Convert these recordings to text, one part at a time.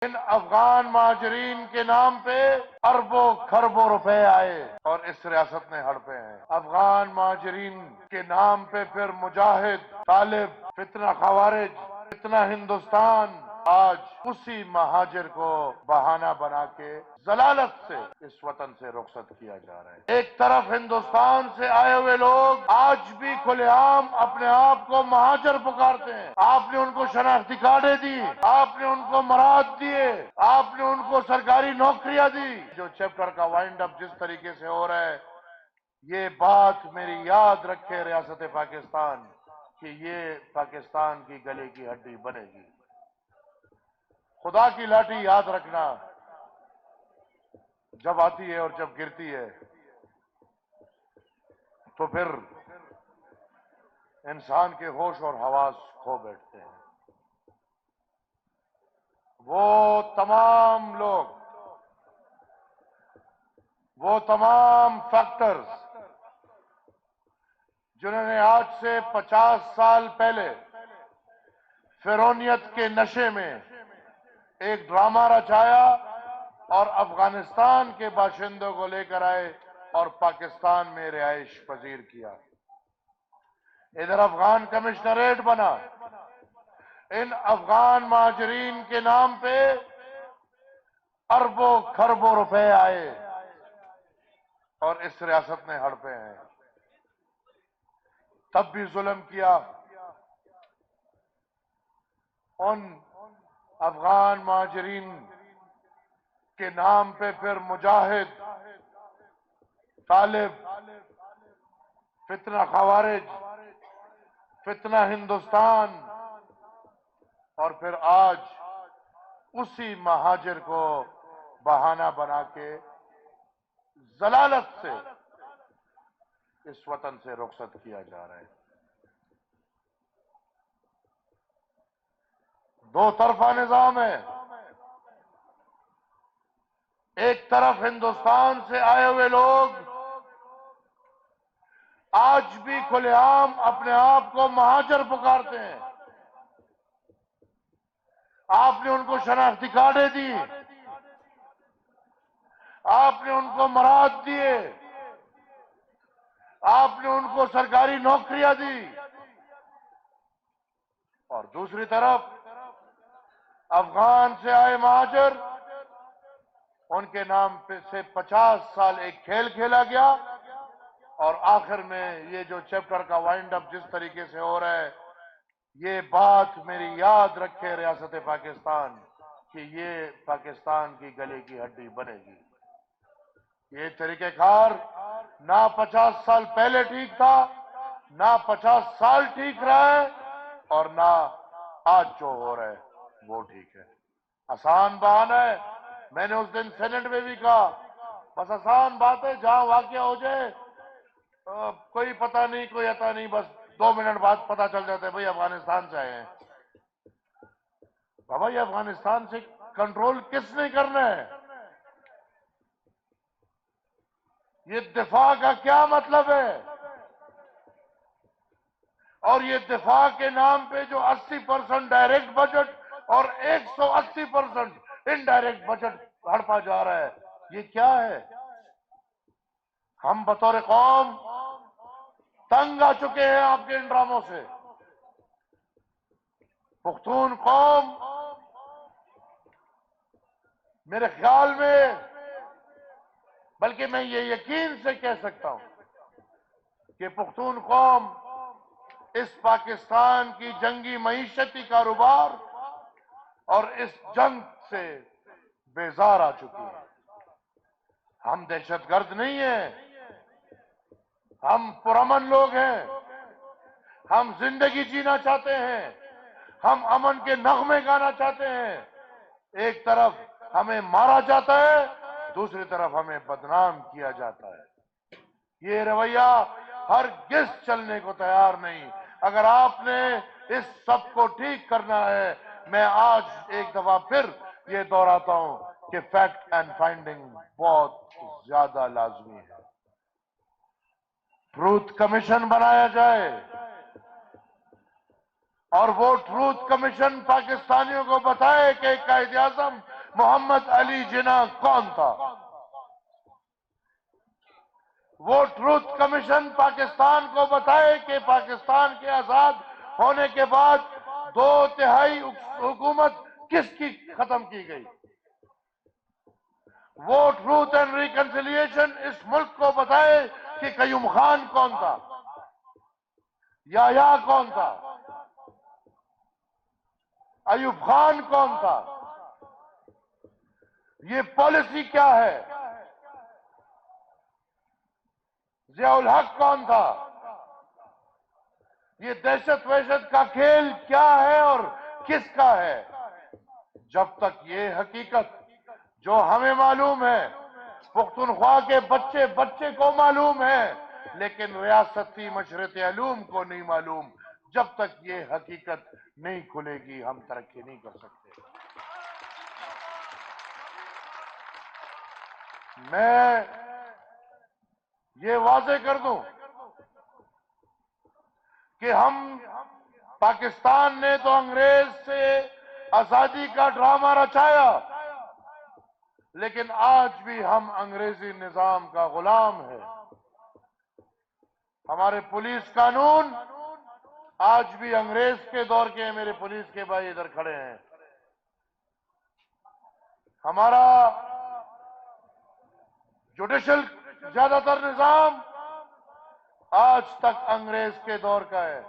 ان افغان مہاجرین کے نام پہ اربوں خربوں روپے آئے اور اس ریاست نے ہڑپے ہیں۔ افغان مہاجرین کے نام پہ پھر مجاہد، طالب، فتنہ خوارج، فتنہ ہندوستان آج اسی مہاجر کو بہانہ بنا کے ضلالت سے اس وطن سے رخصت کیا جا رہا ہے۔ ایک طرف ہندوستان سے آئے ہوئے لوگ آج بھی کھلے عام اپنے آپ کو مہاجر پکارتے ہیں۔ آپ نے ان کو شناختی کارڈیں دی، آپ نے ان کو مراد دیے، آپ نے ان کو سرکاری نوکریاں دی۔ جو چیپٹر کا وائنڈ اپ جس طریقے سے ہو رہا ہے، یہ بات میری یاد رکھے ریاست پاکستان کہ یہ پاکستان کی گلے کی ہڈی بنے گی۔ خدا کی لاٹھی یاد رکھنا، جب آتی ہے اور جب گرتی ہے تو پھر انسان کے ہوش اور حواس کھو بیٹھتے ہیں۔ وہ تمام لوگ، وہ تمام فیکٹرز جنہوں نے آج سے 50 سال پہلے فرعونیت کے نشے میں ایک ڈرامہ رچایا اور افغانستان کے باشندوں کو لے کر آئے اور پاکستان میں رہائش پذیر کیا۔ ادھر افغان کمشنریٹ بنا، ان افغان مہاجرین کے نام پہ اربوں خربوں روپے آئے اور اس ریاست نے ہڑپے ہیں۔ تب بھی ظلم کیا۔ ان افغان مہاجرین کے نام پہ پھر مجاہد، طالب، فتنہ خوارج، فتنہ ہندوستان اور پھر آج اسی مہاجر کو بہانہ بنا کے ضلالت سے اس وطن سے رخصت کیا جا رہا ہے۔ دو طرفہ نظام ہے۔ ایک طرف ہندوستان سے آئے ہوئے لوگ آج بھی کھلے عام اپنے آپ کو مہاجر پکارتے ہیں۔ آپ نے ان کو شناختی کارڈیں دی، آپ نے ان کو مراد دیے، آپ نے ان کو سرکاری نوکریاں دی، اور دوسری طرف افغان سے آئے مہاجر، ان کے نام پہ سے 50 سال ایک کھیل کھیلا گیا اور آخر میں یہ جو چیپٹر کا وائنڈ اپ جس طریقے سے ہو رہا ہے، یہ بات میری یاد رکھے ریاست پاکستان کہ یہ پاکستان کی گلے کی ہڈی بنے گی۔ یہ طریقہ کار نہ 50 سال پہلے ٹھیک تھا، نہ 50 سال ٹھیک رہا ہے، اور نہ آج جو ہو رہا ہے وہ ٹھیک ہے۔ آسان بہانہ ہے، میں نے اس دن سینٹ میں بھی کہا، بس آسان بات ہے، جہاں واقعہ ہو جائے کوئی پتہ نہیں کوئی عطا نہیں، بس 2 منٹ بعد پتہ چل جاتا ہے بھئی افغانستان سے آئے ہیں۔ بابا یہ افغانستان سے کنٹرول کس نے کرنا ہے؟ یہ دفاع کا کیا مطلب ہے؟ اور یہ دفاع کے نام پہ جو 80% ڈائریکٹ بجٹ اور 180% انڈائریکٹ بجٹ ہڑپا جا رہا ہے، یہ کیا ہے؟ ہم بطور قوم تنگ آ چکے ہیں آپ کے ان ڈراموں سے۔ پختون قوم میرے خیال میں، بلکہ میں یہ یقین سے کہہ سکتا ہوں کہ پختون قوم اس پاکستان کی جنگی معیشتی کاروبار اور اس جنگ سے بیزار آ چکی ہے۔ ہم دہشت گرد نہیں ہیں، ہم پرامن لوگ ہیں، ہم زندگی جینا چاہتے ہیں، ہم امن کے نغمے گانا چاہتے ہیں۔ ایک طرف ہمیں مارا جاتا ہے، دوسری طرف ہمیں بدنام کیا جاتا ہے۔ یہ رویہ ہرگز چلنے کو تیار نہیں۔ اگر آپ نے اس سب کو ٹھیک کرنا ہے، میں آج ایک دفعہ پھر یہ دہراتا ہوں کہ فیکٹ اینڈ فائنڈنگ بہت زیادہ لازمی ہے۔ ٹروتھ کمیشن بنایا جائے، اور وہ ٹروتھ کمیشن پاکستانیوں کو بتائے کہ قائد اعظم محمد علی جناح کون تھا. وہ ٹروتھ کمیشن پاکستان کو بتائے کہ پاکستان کے آزاد ہونے کے بعد 2/3 حکومت کس کی ختم کی گئی. وہ ٹروتھ اینڈ ریکنسیلیشن اس ملک کو بتائے کہ قیوم خان کون تھا, یحییٰ کون تھا, ایوب خان کون تھا, یہ پالیسی کیا ہے, ضیاء الحق کون تھا, یہ دہشت وحشت کا کھیل کیا ہے اور کس کا ہے. جب تک یہ حقیقت جو ہمیں معلوم ہے, پختونخوا کے بچے بچے کو معلوم ہے, لیکن ریاستی مشرط علوم کو نہیں معلوم, جب تک یہ حقیقت نہیں کھلے گی ہم ترقی نہیں کر سکتے. میں یہ واضح کر دوں کہ ہم پاکستان نے تو انگریز سے آزادی کا ڈرامہ رچایا, لیکن آج بھی ہم انگریزی نظام کا غلام ہیں. ہمارے پولیس قانون آج بھی انگریز کے دور کے ہیں. میرے پولیس کے بھائی ادھر کھڑے ہیں. ہمارا جوڈیشل زیادہ تر نظام آج تک انگریز کے دور کا ہے.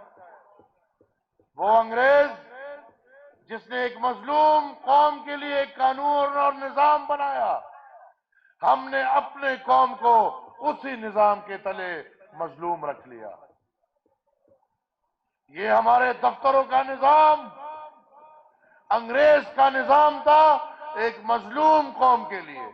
وہ انگریز جس نے ایک مظلوم قوم کے لیے ایک قانون اور نظام بنایا, ہم نے اپنے قوم کو اسی نظام کے تلے مظلوم رکھ لیا. یہ ہمارے دفتروں کا نظام انگریز کا نظام تھا ایک مظلوم قوم کے لیے.